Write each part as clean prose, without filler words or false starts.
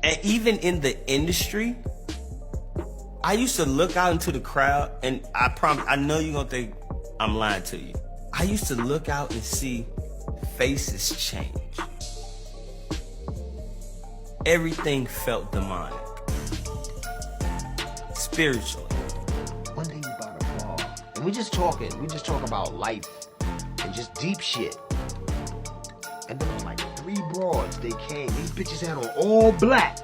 And even in the industry, I used to look out into the crowd, and I promise, I know you're gonna think I'm lying to you. I used to look out and see faces change. Everything felt demonic. Spiritually. One day we bought a bar, and we just talk about life and just deep shit. And there was like 3 broads, they came, these bitches had on all black.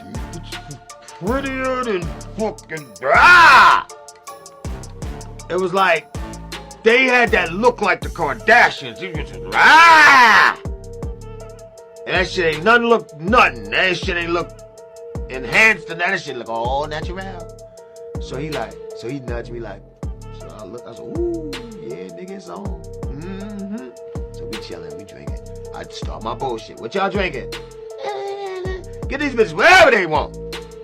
These bitches were prettier than fucking, It was like, they had that look like the Kardashians. It was just, And that shit ain't nothing. That shit ain't look enhanced, and that shit look all natural. So he nudged me like, so I look, I said, ooh, yeah, nigga, it's on. Mm-hmm. So we chilling, we drinking. I start my bullshit. What y'all drinking? Get these bitches whatever they want.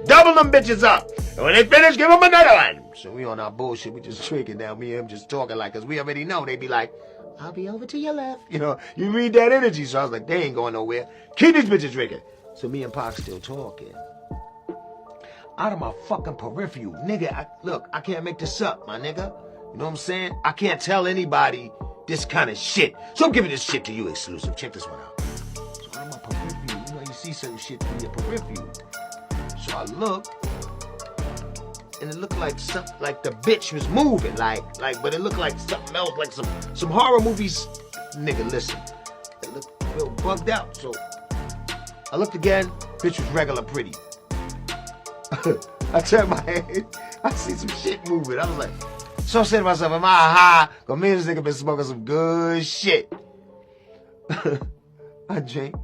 Double them bitches up. And when they finish, give them another one. So we on our bullshit, we just drinking now. Me and him just talking like, cause we already know. They be like, I'll be over to your left. You know, you read that energy. So I was like, they ain't going nowhere. Keep these bitches drinking. So me and Pac still talking. Out of my fucking peripheral, nigga, look, I can't make this up, my nigga. You know what I'm saying? I can't tell anybody this kind of shit. So I'm giving this shit to you exclusive. Check this one out. So out of my peripheral, you know, you see certain shit through your peripheral. So I look, and it looked like something, like the bitch was moving, but it looked like something else, like some horror movies. Nigga, listen, it looked real bugged out. So I looked again, bitch was regular pretty. I turned my head, I see some shit moving. I was like, so I said to myself, am I high? Cause me and this nigga been smoking some good shit. I drink,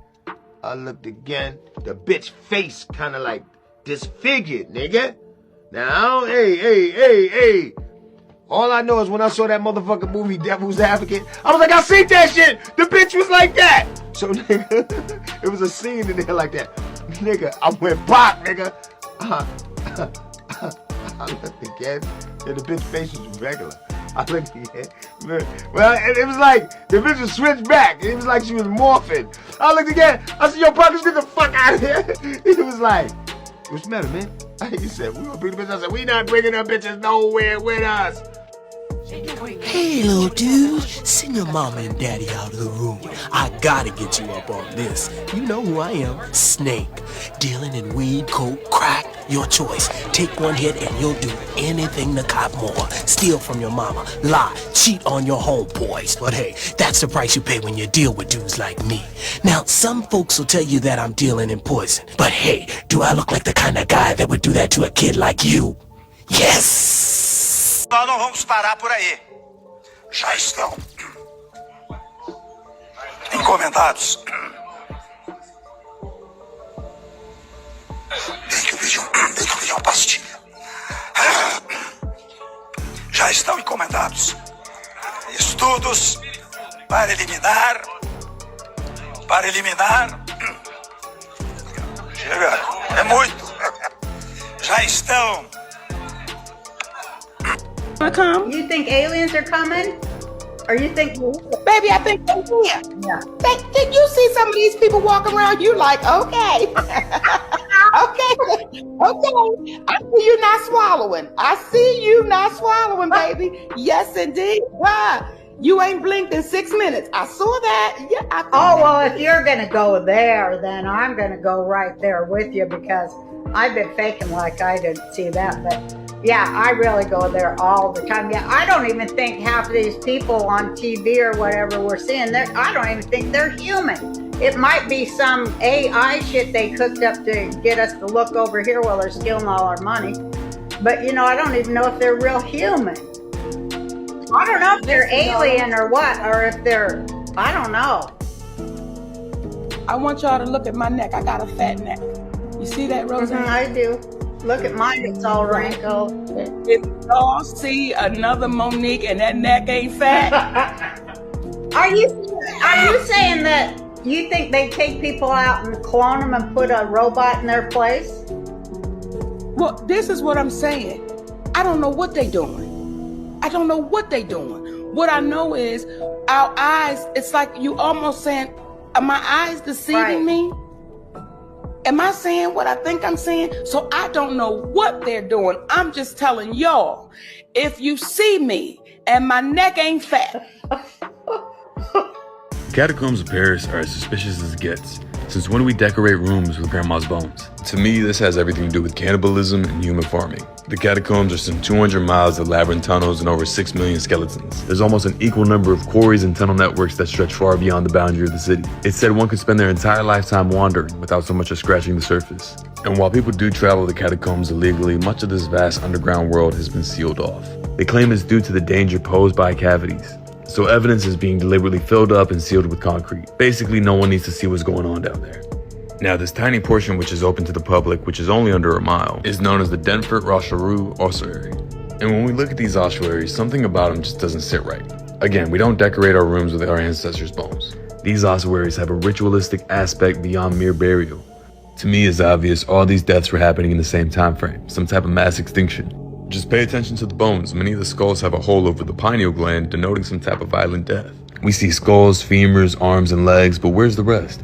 I looked again, the bitch face kind of like disfigured, nigga. Now, hey. All I know is when I saw that motherfucking movie, Devil's Advocate, I was like, I seen that shit. The bitch was like that. So, nigga, it was a scene in there like that. Nigga, I went pop, nigga. I looked again, and the bitch face was regular. I looked again. Well, it was like the bitch was switched back. It was like she was morphing. I looked again. I said, yo, Parkers, get the fuck out of here. He was like, what's the matter, man? He said, we gonna bring the bitch. I said, we not bringing them bitches nowhere with us. Hey, little dude, send your mama and daddy out of the room. I gotta get you up on this. You know who I am, Snake. Dealing in weed, coke, crack, your choice. Take one hit and you'll do anything to cop more. Steal from your mama, lie, cheat on your homeboys. But hey, that's the price you pay when you deal with dudes like me. Now, some folks will tell you that I'm dealing in poison. But hey, do I look like the kind of guy that would do that to a kid like you? Yes! Nós não vamos parar por aí. Já estão encomendados. Tem que pedir uma pastilha. Já estão encomendados estudos para eliminar. Chega, é muito. Já estão. Come? You think aliens are coming? Or you think... Baby, I think they're here. Yeah. Did you see some of these people walking around? You like, okay. Okay. I see you not swallowing, baby. Yes, indeed. Why? You ain't blinked in 6 minutes. I saw that. Yeah. Well, if you're going to go there, then I'm going to go right there with you because I've been faking like I didn't see that. But yeah, I really go there all the time. Yeah, I don't even think half of these people on TV or whatever we're seeing, I don't even think they're human. It might be some AI shit they cooked up to get us to look over here while they're stealing all our money. But, you know, I don't even know if they're real human. I don't know if they're alien or what, or if they're, I don't know. I want y'all to look at my neck. I got a fat neck. You see that, Roseanne? I do. Look at mine, it's all wrinkled. If y'all see another Monique and that neck ain't fat. Are you saying that you think they take people out and clone them and put a robot in their place? Well, this is what I'm saying. I don't know what they doing. What I know is our eyes, it's like you almost saying, are my eyes deceiving me? Am I saying what I think I'm saying? So I don't know what they're doing. I'm just telling y'all, if you see me and my neck ain't fat. The catacombs of Paris are as suspicious as it gets. Since when do we decorate rooms with grandma's bones? To me, this has everything to do with cannibalism and human farming. The catacombs are some 200 miles of labyrinth tunnels and over 6 million skeletons. There's almost an equal number of quarries and tunnel networks that stretch far beyond the boundary of the city. It's said one could spend their entire lifetime wandering without so much as scratching the surface. And while people do travel the catacombs illegally, much of this vast underground world has been sealed off. They claim it's due to the danger posed by cavities. So evidence is being deliberately filled up and sealed with concrete. Basically, no one needs to see what's going on down there. Now, this tiny portion which is open to the public, which is only under a mile, is known as the Denfert Rochereau ossuary. And when we look at these ossuaries, something about them just doesn't sit right. Again, we don't decorate our rooms with our ancestors' bones. These ossuaries have a ritualistic aspect beyond mere burial. To me, it's obvious all these deaths were happening in the same time frame, some type of mass extinction. Just pay attention to the bones. Many of the skulls have a hole over the pineal gland, denoting some type of violent death. We see skulls, femurs, arms, and legs, but where's the rest?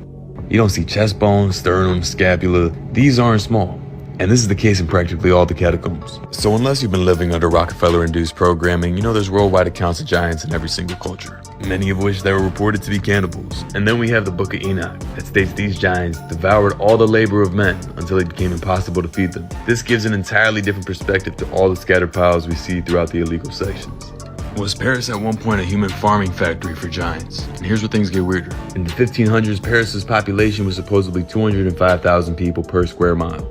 You don't see chest bones, sternum, scapula. These aren't small. And this is the case in practically all the catacombs. So unless you've been living under Rockefeller-induced programming, you know there's worldwide accounts of giants in every single culture, many of which that were reported to be cannibals. And then we have the Book of Enoch that states these giants devoured all the labor of men until it became impossible to feed them. This gives an entirely different perspective to all the scattered piles we see throughout the illegal sections. Was Paris at one point a human farming factory for giants? And here's where things get weirder. In the 1500s, Paris's population was supposedly 205,000 people per square mile.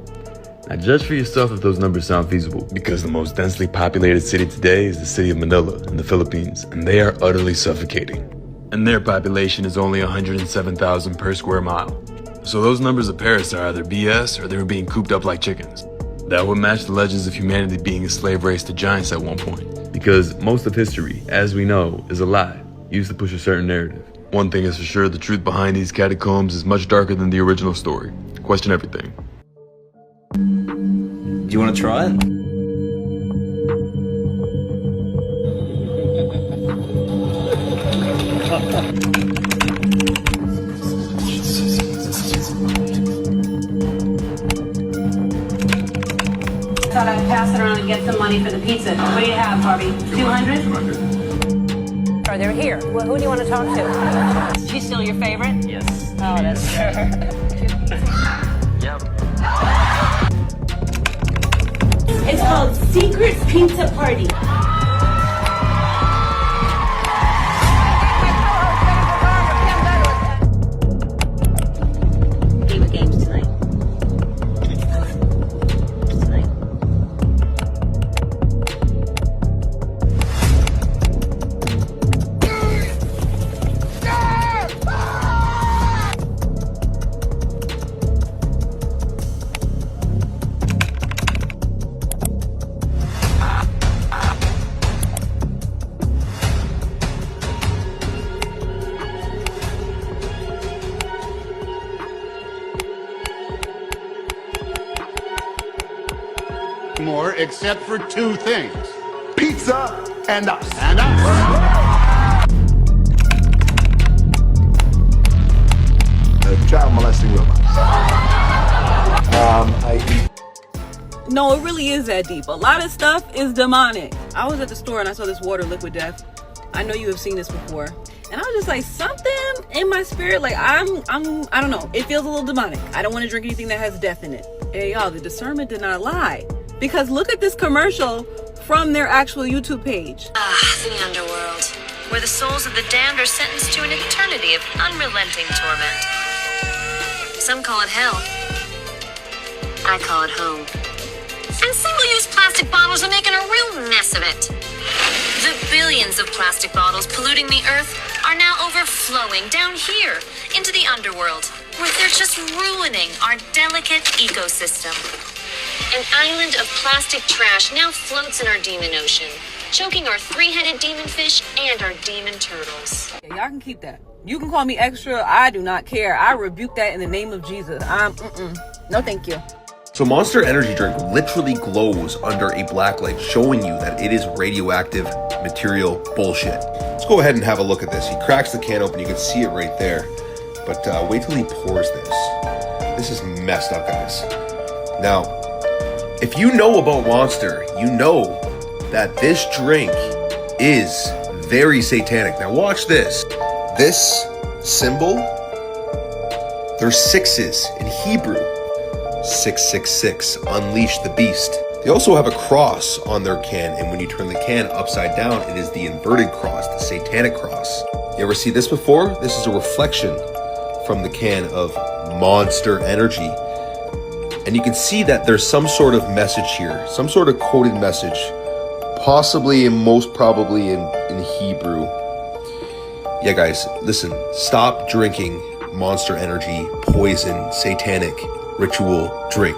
Now judge for yourself if those numbers sound feasible, because the most densely populated city today is the city of Manila in the Philippines, and they are utterly suffocating. And their population is only 107,000 per square mile. So those numbers of Paris are either BS or they were being cooped up like chickens. That would match the legends of humanity being a slave race to giants at one point. Because most of history, as we know, is a lie, used to push a certain narrative. One thing is for sure, the truth behind these catacombs is much darker than the original story. Question everything. Do you want to try it? Thought I'd pass it around and get some money for the pizza. What do you have, Harvey? 200? Or they're here. Well, who do you want to talk to? She's still your favorite? Yes. Oh, that's Yep. It's called Secret Pizza Party. Game of games tonight. More except for two things. Pizza and us. And us. Child molesting robot. No, it really is that deep. A lot of stuff is demonic. I was at the store and I saw this water, Liquid Death. I know you have seen this before. And I was just like, something in my spirit, like I don't know. It feels a little demonic. I don't want to drink anything that has death in it. Hey, y'all, the discernment did not lie. Because look at this commercial from their actual YouTube page. The underworld, where the souls of the damned are sentenced to an eternity of unrelenting torment. Some call it hell. I call it home. And single-use plastic bottles are making a real mess of it. The billions of plastic bottles polluting the earth are now overflowing down here into the underworld, where they're just ruining our delicate ecosystem. An island of plastic trash now floats in our demon ocean, choking our three-headed demon fish and our demon turtles. Yeah, y'all can keep that. You can call me extra. I do not care. I rebuke that in the name of Jesus. No, thank you. So Monster Energy Drink literally glows under a black light, showing you that it is radioactive material bullshit. Let's go ahead and have a look at this. He cracks the can open. You can see it right there. But wait till he pours this. This is messed up, guys. Now, if you know about Monster, you know that this drink is very satanic. Now watch this. This symbol, there's sixes in Hebrew. 666, unleash the beast. They also have a cross on their can, and when you turn the can upside down, it is the inverted cross, the satanic cross. You ever see this before? This is a reflection from the can of Monster Energy. And you can see that there's some sort of message here, some sort of coded message, possibly and most probably in Hebrew. Yeah, guys, listen, stop drinking Monster Energy, poison, satanic, ritual drink.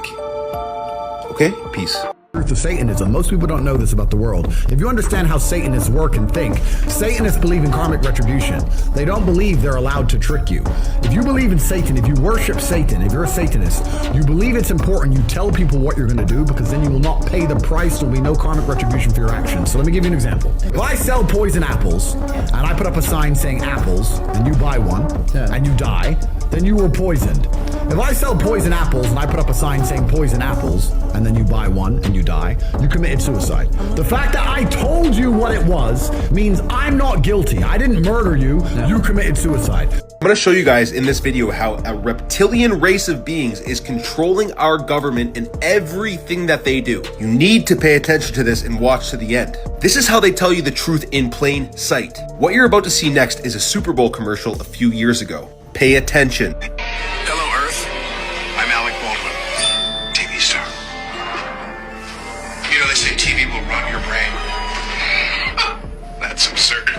Okay, peace. Truth of Satanism. Most people don't know this about the world. If you understand how Satanists work and think, Satanists believe in karmic retribution. They don't believe they're allowed to trick you. If you believe in Satan, if you worship Satan, if you're a Satanist, you believe it's important you tell people what you're going to do, because then you will not pay the price. There will be no karmic retribution for your actions. So let me give you an example. If I sell poison apples and I put up a sign saying apples and you buy one and you die, then you were poisoned. If I sell poison apples and I put up a sign saying poison apples and then you buy one and you die, you committed suicide. The fact that I told you what it was means I'm not guilty. I didn't murder you. No. You committed suicide. I'm going to show you guys in this video how a reptilian race of beings is controlling our government and everything that they do. You need to pay attention to this and watch to the end. This is how they tell you the truth in plain sight. What you're about to see next is a Super Bowl commercial a few years ago. Pay attention. Hello, Earth. I'm Alec Baldwin, TV star. You know, they say TV will rot your brain. That's absurd.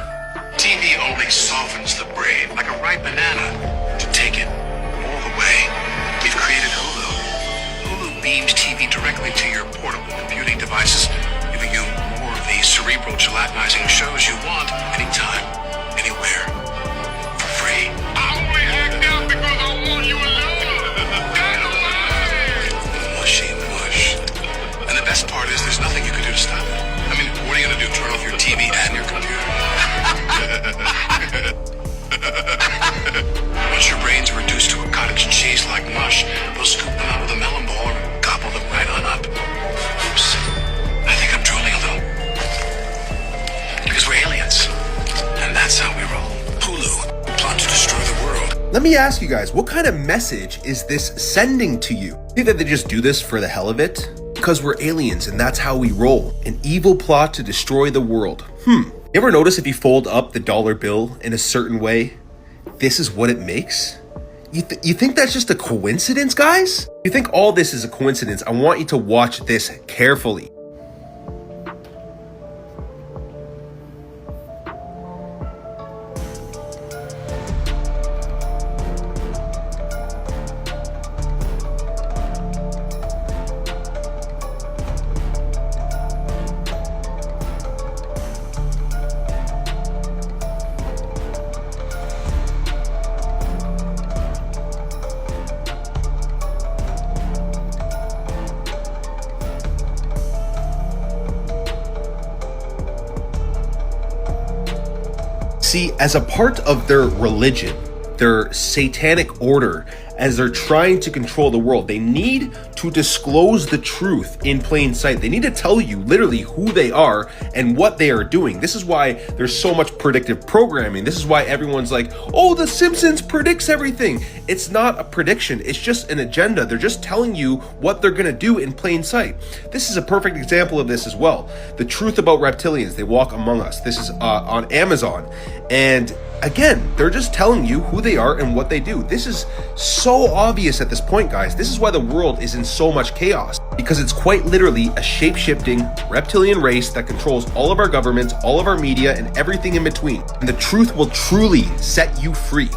TV only softens the brain, like a ripe banana. To take it all the way, we've created Hulu. Hulu beams TV directly to your portable computing devices, giving you more of the cerebral gelatinizing shows you want, anytime, anywhere, for free. I only act out because I want you alone. Mushy mush. And the best part is there's nothing you can do to stop it. I mean, what are you going to do, turn off your TV and your computer? Once your brains are reduced to a cottage cheese like mush, we'll scoop them out with a melon ball or gobble them right on up. Oops. I think I'm drooling a little. Because we're aliens. And that's how we roll. Hulu, plot to destroy the world. Let me ask you guys, what kind of message is this sending to you? Think that they just do this for the hell of it? Because we're aliens and that's how we roll. An evil plot to destroy the world. You ever notice if you fold up the dollar bill in a certain way, this is what it makes? You think that's just a coincidence, guys? You think all this is a coincidence? I want you to watch this carefully. See, as a part of their religion, their satanic order, as they're trying to control the world, they need to disclose the truth in plain sight. They need to tell you literally who they are and what they are doing. This is why there's so much predictive programming. This is why everyone's like, oh, The Simpsons predicts everything. It's not a prediction. It's just an agenda. They're just telling you what they're going to do in plain sight. This is a perfect example of this as well. The truth about reptilians. They walk among us. This is on Amazon. And again, they're just telling you who they are and what they do. This is so obvious at this point, guys. This is why the world is in so much chaos, because it's quite literally a shape-shifting reptilian race that controls all of our governments, all of our media, and everything in between. And the truth will truly set you free.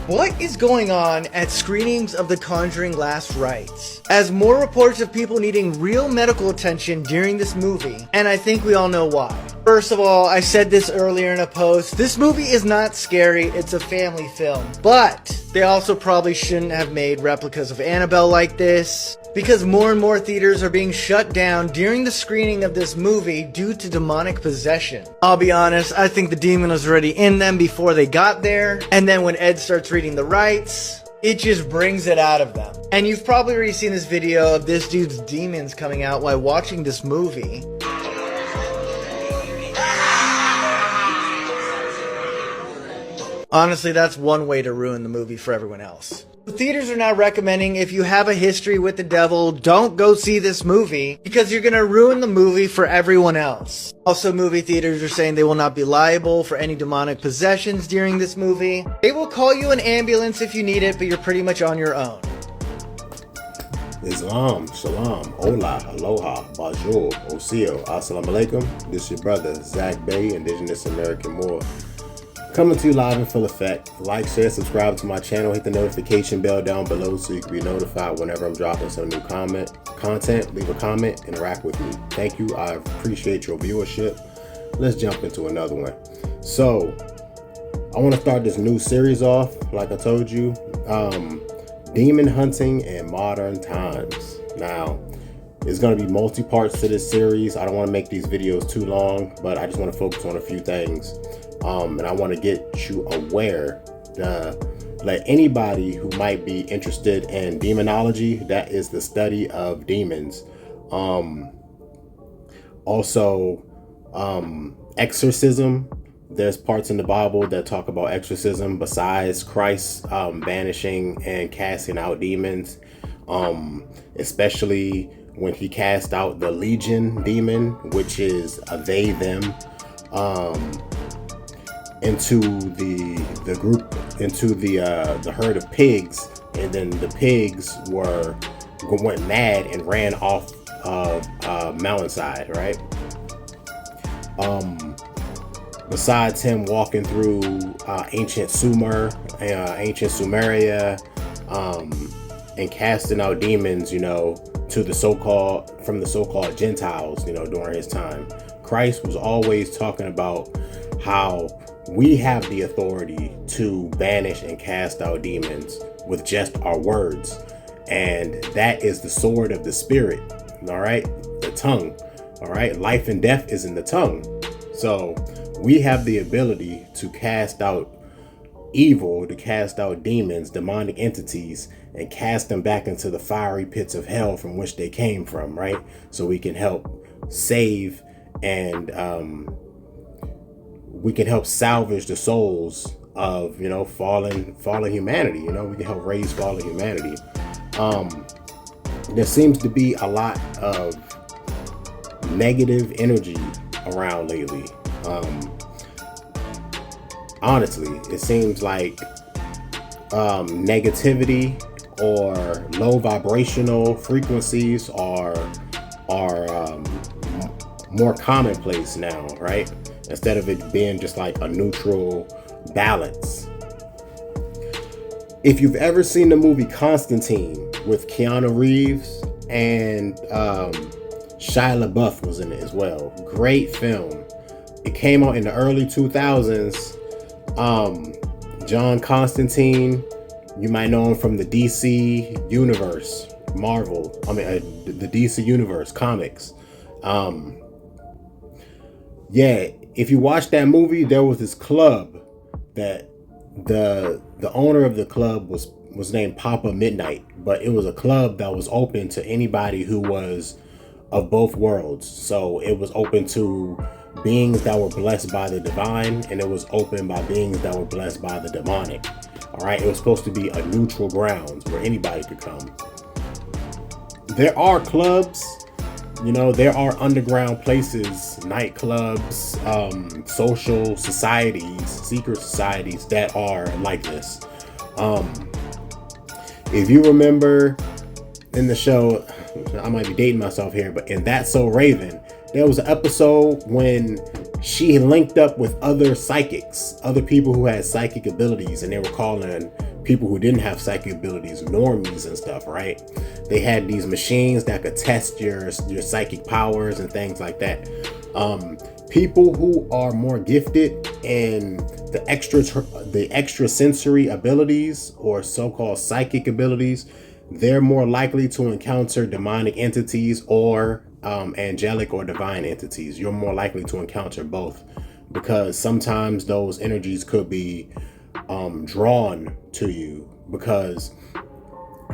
What is going on at screenings of The Conjuring Last Rites? As more reports of people needing real medical attention during this movie, and I think we all know why. First of all, I said this earlier in a post, this movie is not scary, it's a family film. But they also probably shouldn't have made replicas of Annabelle like this, because more and more theaters are being shut down during the screening of this movie due to demonic possession. I'll be honest, I think the demon was already in them before they got there, and then when Ed starts reading the rites, It just brings it out of them. And you've probably already seen this video of this dude's demons coming out while watching this movie. Honestly, that's one way to ruin the movie for everyone else. The theaters are now recommending if you have a history with the devil, don't go see this movie because you're gonna ruin the movie for everyone else. Also, movie theaters are saying they will not be liable for any demonic possessions during this movie. They will call you an ambulance if you need it, but you're pretty much on your own. Islam, Shalom, Hola, Aloha, Bonjour, Osio, Assalamu Alaikum. This is your brother, Zach Bay, Indigenous American Moor. Coming to you live in full effect. Like, share, subscribe to my channel. Hit the notification bell down below so you can be notified whenever I'm dropping some new content. Leave a comment, interact with me. Thank you. I appreciate your viewership. Let's jump into another one. So, I want to start this new series off, like I told you. Demon hunting in modern times. Now, it's going to be multi-parts to this series. I don't want to make these videos too long, but I just want to focus on a few things. And I want to get you aware, let anybody who might be interested in demonology, that is the study of demons. Also, exorcism. There's parts in the Bible that talk about exorcism besides Christ banishing and casting out demons, especially when he cast out the legion demon, which is a they, them, into the group, into the herd of pigs, and then the pigs went mad and ran off mountainside, right? Besides him walking through ancient Sumeria, and casting out demons, to the so-called Gentiles, during his time, Christ was always talking about how we have the authority to banish and cast out demons with just our words. And that is the sword of the spirit. All right. The tongue. All right. Life and death is in the tongue. So we have the ability to cast out evil, to cast out demons, demonic entities, and cast them back into the fiery pits of hell from which they came from. Right. So we can help save and, we can help salvage the souls of, fallen humanity. We can help raise fallen humanity. There seems to be a lot of negative energy around lately. Honestly, it seems like negativity or low vibrational frequencies are more commonplace now, right? Instead of it being just like a neutral balance. If you've ever seen the movie Constantine with Keanu Reeves and Shia LaBeouf was in it as well. Great film. It came out in the early 2000s. John Constantine, you might know him from the DC Universe, the DC Universe comics. If you watch that movie, there was this club that the owner of the club was named Papa Midnight, but it was a club that was open to anybody who was of both worlds. So it was open to beings that were blessed by the divine, and it was open by beings that were blessed by the demonic. All right, it was supposed to be a neutral grounds where anybody could come. There are clubs. There are underground places, nightclubs, social societies, secret societies that are like this. If you remember in the show, I might be dating myself here, but in That's So Raven, there was an episode when she linked up with other psychics, other people who had psychic abilities, and they were calling people who didn't have psychic abilities normies and stuff, right? They had these machines that could test your psychic powers and things like that. People who are more gifted in the extrasensory abilities or so-called psychic abilities, they're more likely to encounter demonic entities or angelic or divine entities. You're more likely to encounter both because sometimes those energies could be drawn to you because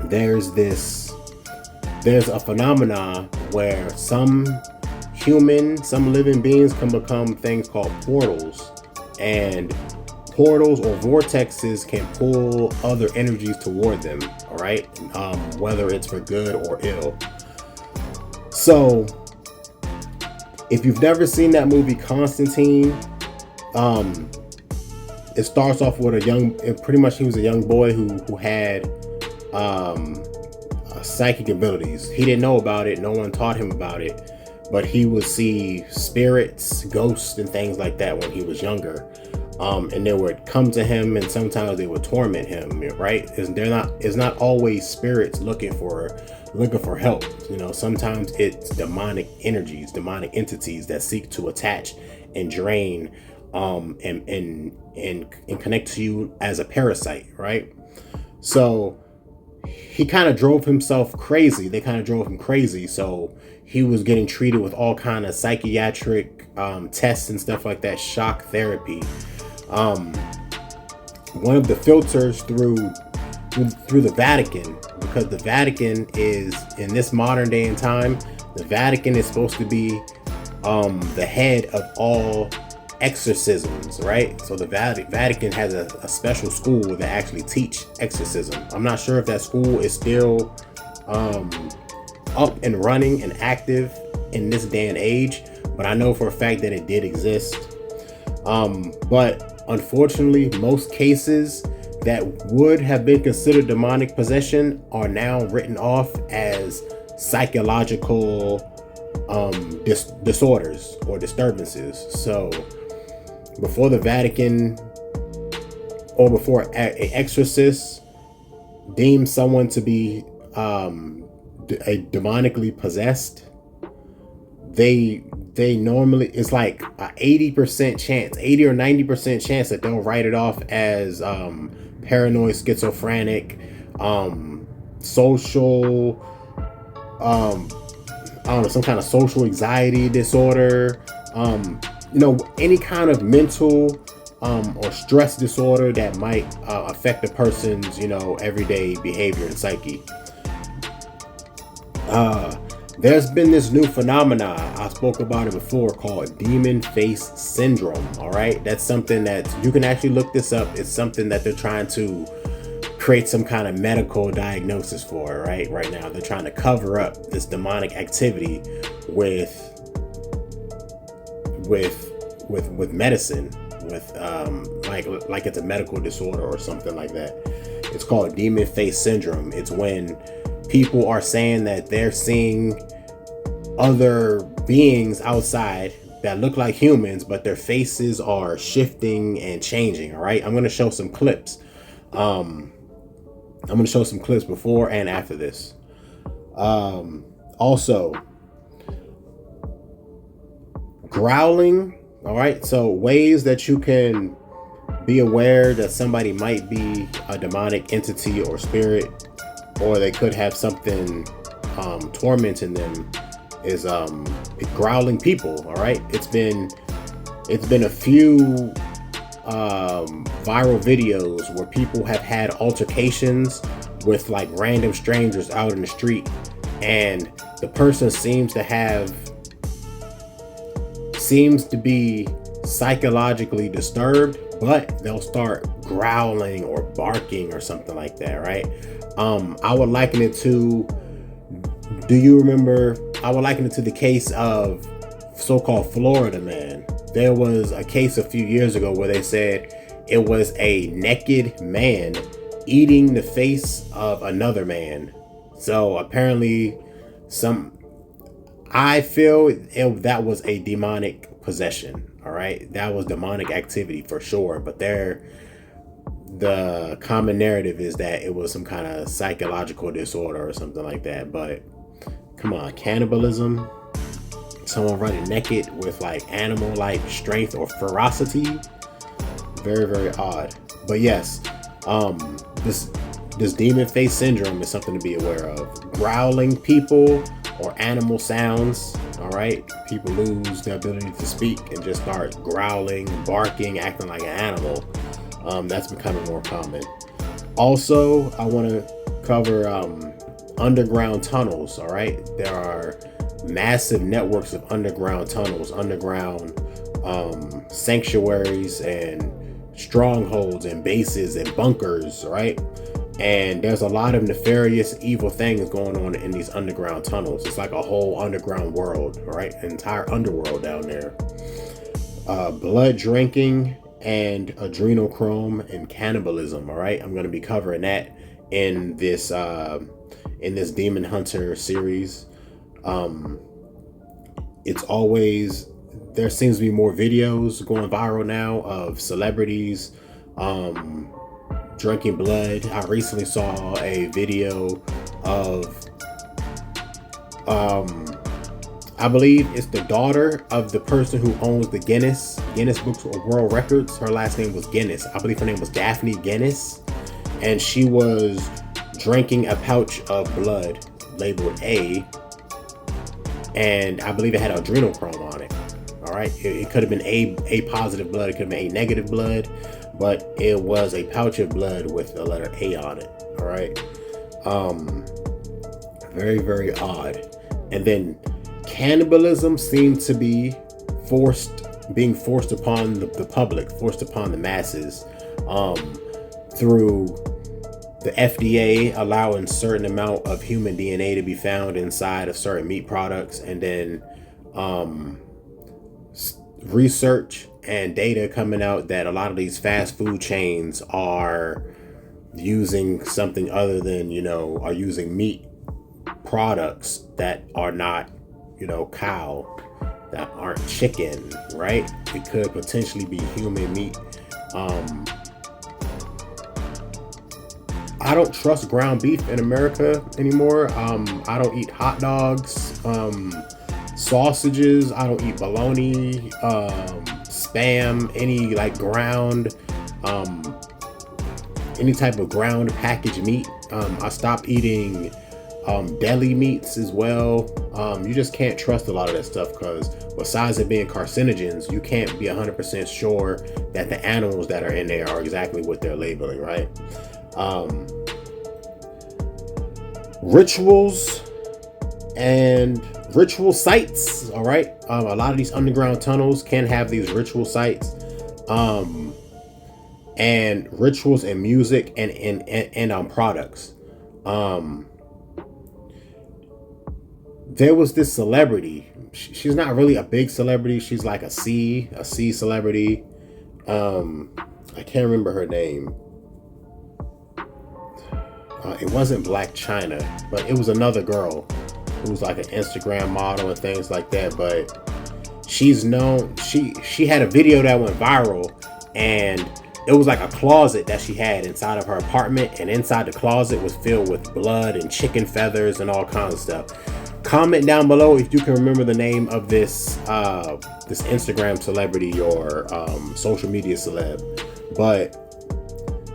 there's a phenomenon where some living beings can become things called portals, and portals or vortexes can pull other energies toward them, all right, whether it's for good or ill. So if you've never seen that movie Constantine, it starts off with he was a young boy who had psychic abilities. He didn't know about it, no one taught him about it, but he would see spirits, ghosts, and things like that when he was younger. And they would come to him, and sometimes they would torment him, right? It's not always spirits looking for help. You know, sometimes it's demonic energies, demonic entities that seek to attach and drain and connect to you as a parasite, right? So he kind of drove himself crazy. They kind of drove him crazy. So he was getting treated with all kind of psychiatric tests and stuff like that, shock therapy. One of the filters through the Vatican, because the Vatican is, in this modern day and time, the Vatican is supposed to be the head of all exorcisms, right? So the Vatican has a special school that actually teach exorcism. I'm not sure if that school is still up and running and active in this day and age, but I know for a fact that it did exist. But unfortunately, most cases that would have been considered demonic possession are now written off as psychological disorders or disturbances. So before the Vatican or before an exorcist deems someone to be demonically possessed, they normally, it's like a 80% chance, 80 or 90% chance that they'll write it off as paranoid, schizophrenic, social, I don't know, some kind of social anxiety disorder, any kind of mental or stress disorder that might affect a person's, everyday behavior and psyche. There's been this new phenomenon, I spoke about it before, called demon face syndrome. All right, that's something that you can actually look this up. It's something that they're trying to create some kind of medical diagnosis for, right now. They're trying to cover up this demonic activity with medicine, with like it's a medical disorder or something like that. It's called demon face syndrome. It's when people are saying that they're seeing other beings outside that look like humans, but their faces are shifting and changing. All right, I'm going to show some clips. I'm going to show some clips before and after this. Also, growling. All right, so ways that you can be aware that somebody might be a demonic entity or spirit, or they could have something tormenting them, is growling people. All right, it's been a few viral videos where people have had altercations with like random strangers out in the street, and the person seems to be psychologically disturbed, but they'll start growling or barking or something like that, right? I would liken it to, I would liken it to the case of so-called Florida man. There was a case a few years ago where they said it was a naked man eating the face of another man. So apparently I feel that was a demonic possession. All right, that was demonic activity for sure. But the common narrative is that it was some kind of psychological disorder or something like that. But come on, cannibalism, someone running naked with like animal-like strength or ferocity, very, very odd. But yes, this demon face syndrome is something to be aware of. Growling people or animal sounds. All right, people lose their ability to speak and just start growling, barking, acting like an animal. That's becoming more common. Also, I want to cover underground tunnels. All right, there are massive networks of underground tunnels, underground sanctuaries and strongholds and bases and bunkers, right? And there's a lot of nefarious, evil things going on in these underground tunnels. It's like a whole underground world, right? An entire underworld down there. Blood drinking and adrenochrome and cannibalism, all right? I'm going to be covering that in this Demon Hunter series. It's always, there seems to be more videos going viral now of celebrities drinking blood. I recently saw a video of I believe it's the daughter of the person who owns the Guinness Book of World Records. Her last name was Guinness. I believe her name was Daphne Guinness, and she was drinking a pouch of blood labeled A, and I believe it had adrenochrome on it. All right, it could have been A positive blood, it could have been A negative blood, but it was a pouch of blood with the letter A on it. All right, very, very odd. And then cannibalism seems to be being forced upon the public, forced upon the masses, through the FDA allowing certain amount of human DNA to be found inside of certain meat products, and then research and data coming out that a lot of these fast food chains are using something other than, are using meat products that are not, cow, that aren't chicken, right? It could potentially be human meat. I don't trust ground beef in America anymore. I don't eat hot dogs, sausages. I don't eat bologna, spam, any like ground, any type of ground packaged meat. I stopped eating deli meats as well. You just can't trust a lot of that stuff because besides it being carcinogens, you can't be 100% sure that the animals that are in there are exactly what they're labeling, right? Rituals and ritual sites, all right? A lot of these underground tunnels can have these ritual sites, and rituals and music and on products. There was this celebrity. She's not really a big celebrity. She's like a C celebrity. I can't remember her name. It wasn't Black China, but it was another girl who was like an Instagram model and things like that. But she's known. She had a video that went viral, and it was like a closet that she had inside of her apartment, and inside the closet was filled with blood and chicken feathers and all kinds of stuff. Comment down below if you can remember the name of this this Instagram celebrity or social media celeb. But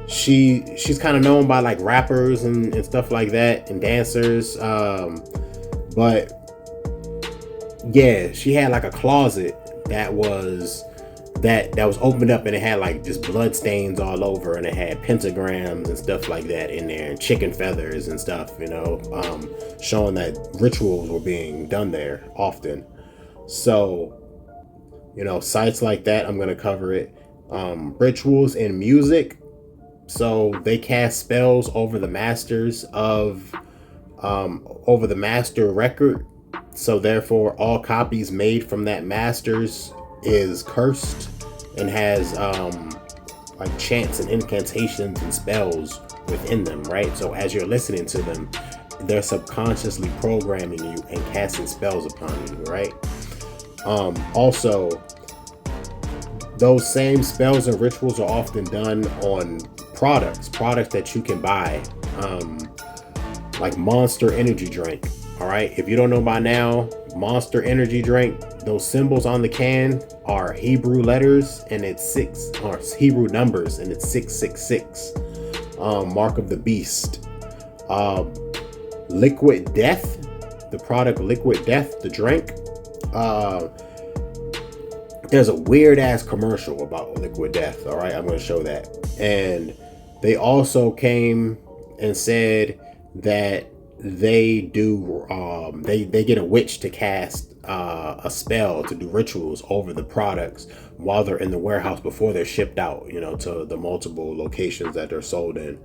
she's kind of known by like rappers and stuff like that, and dancers. But yeah, she had like a closet that was opened up, and it had like just blood stains all over, and it had pentagrams and stuff like that in there, and chicken feathers and stuff, showing that rituals were being done there often. So, sites like that, I'm going to cover it. Rituals and music. So they cast spells over the masters over the master record. So therefore all copies made from that masters is cursed and has like chants and incantations and spells within them, right? So as you're listening to them, they're subconsciously programming you and casting spells upon you, right? Also, those same spells and rituals are often done on products that you can buy, like Monster Energy drink. All right, if you don't know by now, Monster Energy drink, those symbols on the can are Hebrew letters, and it's Hebrew numbers, and it's 666. Mark of the beast. Liquid Death, the product Liquid Death, the drink. There's a weird ass commercial about Liquid Death. All right, I'm going to show that. And They also came and said that they do they get a witch to cast a spell to do rituals over the products while they're in the warehouse before they're shipped out, you know, to the multiple locations that they're sold in,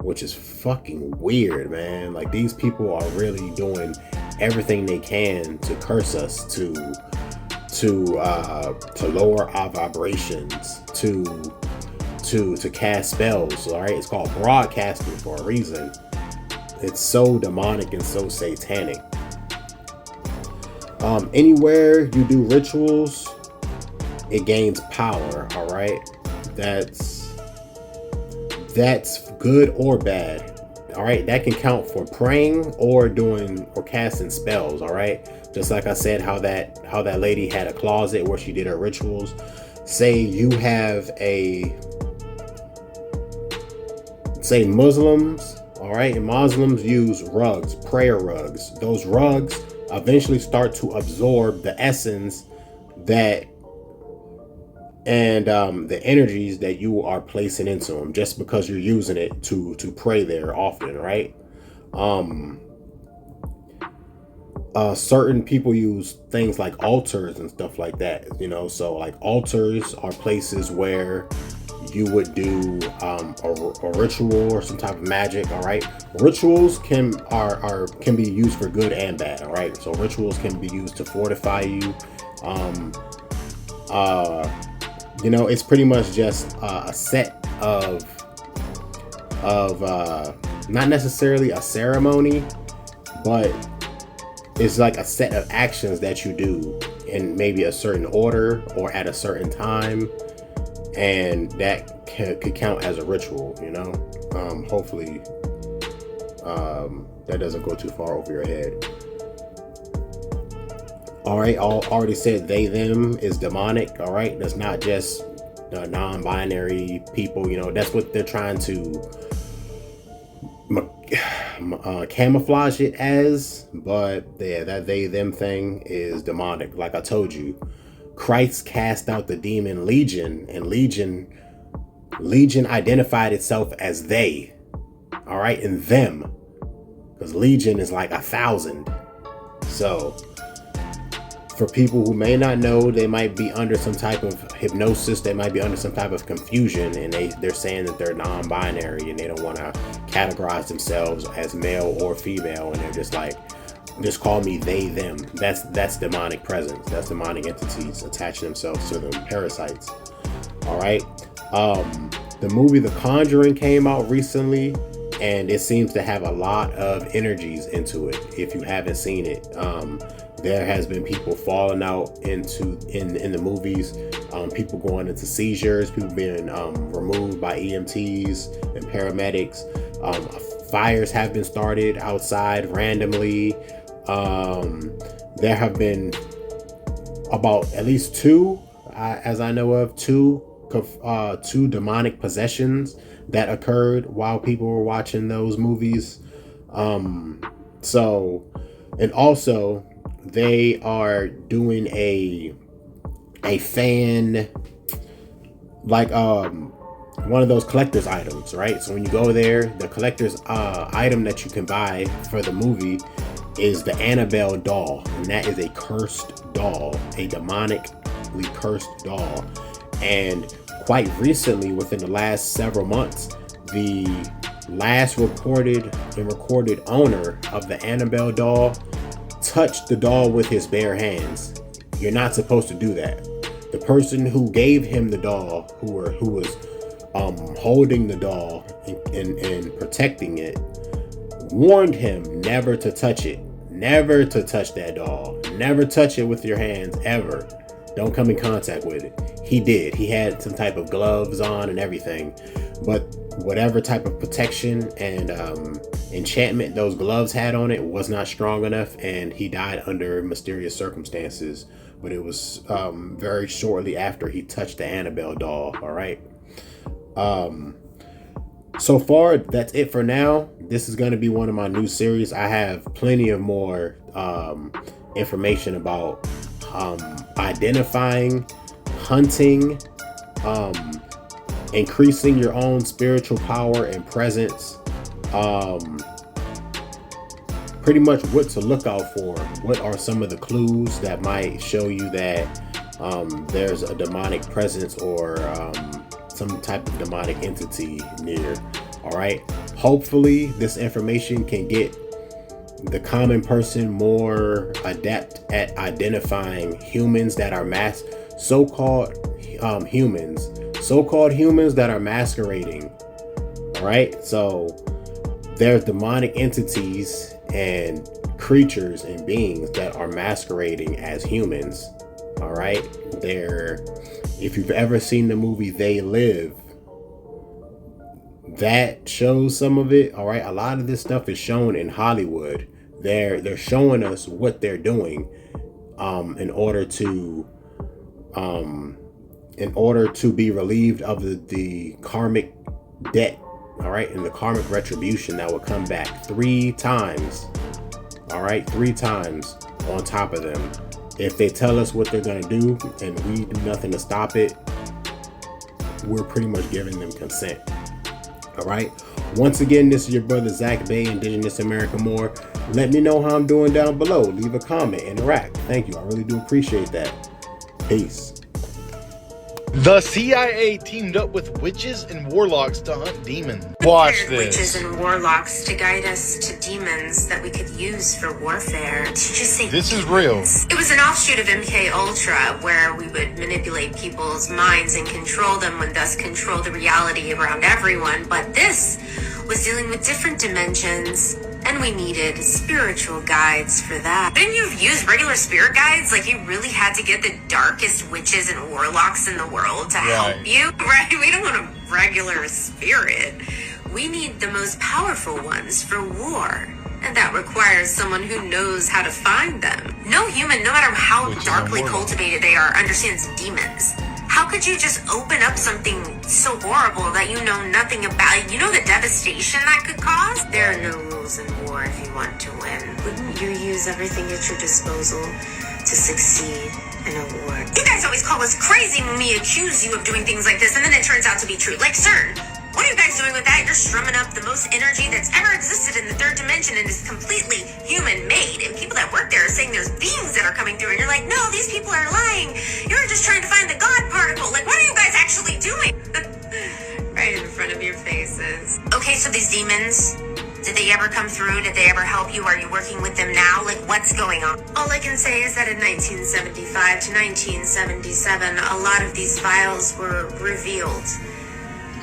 which is fucking weird, man. Like, these people are really doing everything they can to curse us, to lower our vibrations, to cast spells. All right, it's called broadcasting for a reason. It's so demonic and so satanic. Anywhere you do rituals, it gains power. All right, that's good or bad. All right, that can count for praying or casting spells. All right, just like I said, how that lady had a closet where she did her rituals. Say you have say Muslims. All right, and Muslims use rugs, prayer rugs. Those rugs eventually start to absorb the essence that and the energies that you are placing into them, just because you're using it to pray there often, right? Certain people use things like altars and stuff like that, you know. So like altars are places where you would do a ritual or some type of magic. All right, rituals can be used for good and bad. All right, so rituals can be used to fortify you. You know, it's pretty much just a set of not necessarily a ceremony, but it's like a set of actions that you do in maybe a certain order or at a certain time, and that could count as a ritual, you know. Hopefully that doesn't go too far over your head. All right, already said they, them is demonic. All right, that's not just non-binary people, you know. That's what they're trying to camouflage it as, but yeah, that they, them thing is demonic. Like I told you, Christ cast out the demon Legion, and Legion identified itself as they. All right, and them, because Legion is like 1,000. So for people who may not know, they might be under some type of hypnosis, they might be under some type of confusion, and they're saying that they're non-binary and they don't want to categorize themselves as male or female, and they're just like, just call me they, them. That's demonic presence. That's demonic entities attaching themselves to them, parasites. All right. The movie The Conjuring came out recently, and it seems to have a lot of energies into it. If you haven't seen it, there has been people falling out in the movies, people going into seizures, people being removed by EMTs and paramedics. Fires have been started outside randomly. There have been about at least two, as I know of, two demonic possessions that occurred while people were watching those movies. So, and also they are doing a fan, like one of those collector's items, right? So when you go there, the collector's item that you can buy for the movie is the Annabelle doll, and that is a cursed doll, a demonically cursed doll. And quite recently, within the last several months, the last recorded owner of the Annabelle doll touched the doll with his bare hands. You're not supposed to do that. The person who gave him the doll, who was holding the doll and protecting it, warned him never to touch it, never to touch that doll, never touch it with your hands ever. Don't come in contact with it. He did. He had some type of gloves on and everything, but whatever type of protection and enchantment those gloves had on it was not strong enough, and he died under mysterious circumstances. But it was very shortly after he touched the Annabelle doll. All right. So far, that's it for now. This is going to be one of my new series. I have plenty of more information about identifying, hunting, increasing your own spiritual power and presence. Pretty much what to look out for. What are some of the clues that might show you that there's a demonic presence or some type of demonic entity near? All right. Hopefully this information can get the common person more adept at identifying humans that are so-called humans that are masquerading. All right. So there's demonic entities and creatures and beings that are masquerading as humans. All right. If you've ever seen the movie They Live, that shows some of it. All right. A lot of this stuff is shown in Hollywood. They're showing us what they're doing in order to be relieved of the karmic debt. All right. And the karmic retribution that will come back 3 times. All right. 3 times on top of them. If they tell us what they're going to do and we do nothing to stop it, we're pretty much giving them consent. All right. Once again, this is your brother Zach Bay, Indigenous American Moore. Let me know how I'm doing down below. Leave a comment, interact. Thank you. I really do appreciate that. Peace. The CIA teamed up with witches and warlocks to hunt demons. Watch this. Witches and warlocks to guide us to demons that we could use for warfare. Did you just say this is real? It was an offshoot of MK Ultra, where we would manipulate people's minds and control them, and thus control the reality around everyone. But this was dealing with different dimensions, and we needed spiritual guides for that. Didn't you use regular spirit guides? Like, you really had to get the darkest witches and warlocks in the world to help you? Right? We don't want a regular spirit. We need the most powerful ones for war. And that requires someone who knows how to find them. No human, no matter how darkly cultivated they are, understands demons. How could you just open up something so horrible that you know nothing about? You know the devastation that could cause? There are no rules in war if you want to win. Wouldn't you use everything at your disposal to succeed in a war? You guys always call us crazy when we accuse you of doing things like this, and then it turns out to be true. Like CERN. What are you guys doing with that? You're strumming up the most energy that's ever existed in the 3rd dimension and is completely human-made. And people that work there are saying there's beings that are coming through. And you're like, no, these people are lying. You're just trying to find the God particle. Like, what are you guys actually doing? Right in front of your faces. Okay, so these demons, did they ever come through? Did they ever help you? Are you working with them now? Like, what's going on? All I can say is that in 1975 to 1977, a lot of these files were revealed.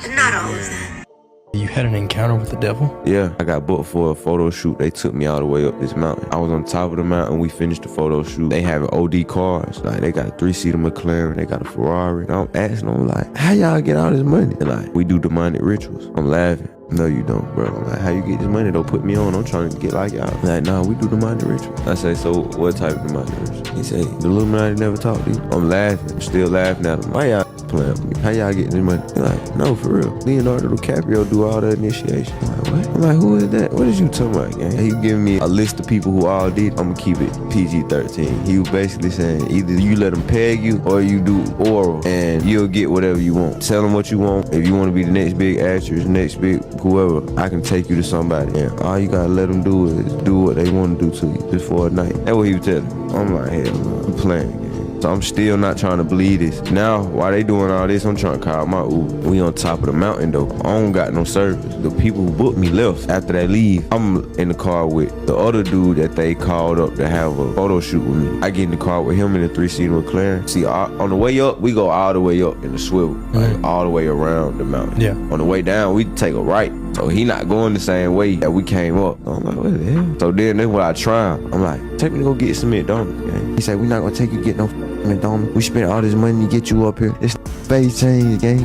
But not all of them. You had an encounter with the devil? Yeah, I got booked for a photo shoot. They took me all the way up this mountain. I was on top of the mountain. We finished the photo shoot. They have OD cars. Like, they got a 3-seater McLaren. They got a Ferrari. And I'm asking them, like, how y'all get all this money? And like, we do demonic rituals. I'm laughing. No, you don't, bro. I'm like, how you get this money? Don't put me on. I'm trying to get like y'all. Like, nah, we do demonic rituals. I say, so what type of demonic rituals? He say, the Illuminati never talked to you. I'm laughing. I'm still laughing at him. Why y'all playing with me? How y'all getting this money? They're like, no, for real. Leonardo DiCaprio do all the initiation. I'm like, what? I'm like, who is that? What is you talking about, gang? He giving me a list of people who all did. I'm gonna keep it PG-13. He was basically saying, either you let them peg you or you do oral and you'll get whatever you want. Tell them what you want. If you want to be the next big actress, next big whoever, I can take you to somebody. And all you gotta let them do is do what they want to do to you just for a night. That's what he was telling me. I'm like, hell no, I'm playing again. So I'm still not trying to believe this. Now, while they doing all this, I'm trying to call my Uber. We on top of the mountain though. I don't got no service. The people who booked me left after they leave. I'm in the car with the other dude that they called up to have a photo shoot with me. I get in the car with him in the 3-seater McLaren. See, on the way up, we go all the way up in the swivel, like all the way around the mountain. Yeah. On the way down, we take a right. So he not going the same way that we came up. I'm like, what the hell? So then that's what I try. I'm like, take me to go get some McDonald's, gang. He said, we not gonna take you to get no McDonald's. We spent all this money to get you up here. This face change, gang.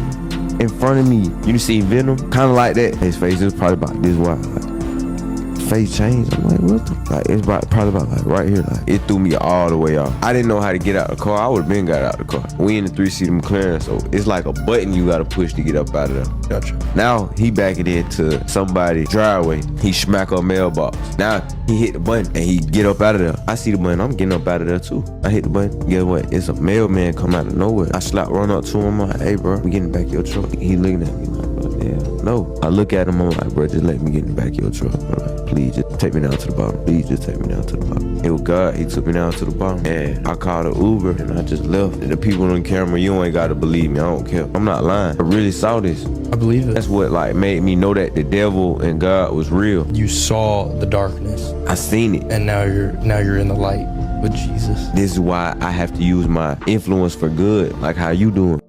In front of me. You see Venom? Kind of like that. His face is probably about this wide. Like face changed. I'm like, what the? Like, it's probably about like right here. Like, it threw me all the way off. I didn't know how to get out of the car. I would have been got out of the car. We in the 3-seater McLaren, so it's like a button you gotta push to get up out of there. Gotcha. Now he back it into somebody's driveway. He smack a mailbox. Now he hit the button and he get up out of there. I see the button. I'm getting up out of there too. I hit the button. Guess what? It's a mailman come out of nowhere. I run up to him. I'm like, hey, bro, we getting back your truck. He looking at me like, bro, yeah, no. I look at him. I'm like, bro, just let me get in the back of your truck. I'm like, please, just take me down to the bottom. Please, just take me down to the bottom. It was God. He took me down to the bottom. And I called an Uber and I just left. The people on camera, you ain't got to believe me. I don't care. I'm not lying. I really saw this. I believe it. That's what like made me know that the devil and God was real. You saw the darkness. I seen it. And now you're in the light with Jesus. This is why I have to use my influence for good. Like how you doing.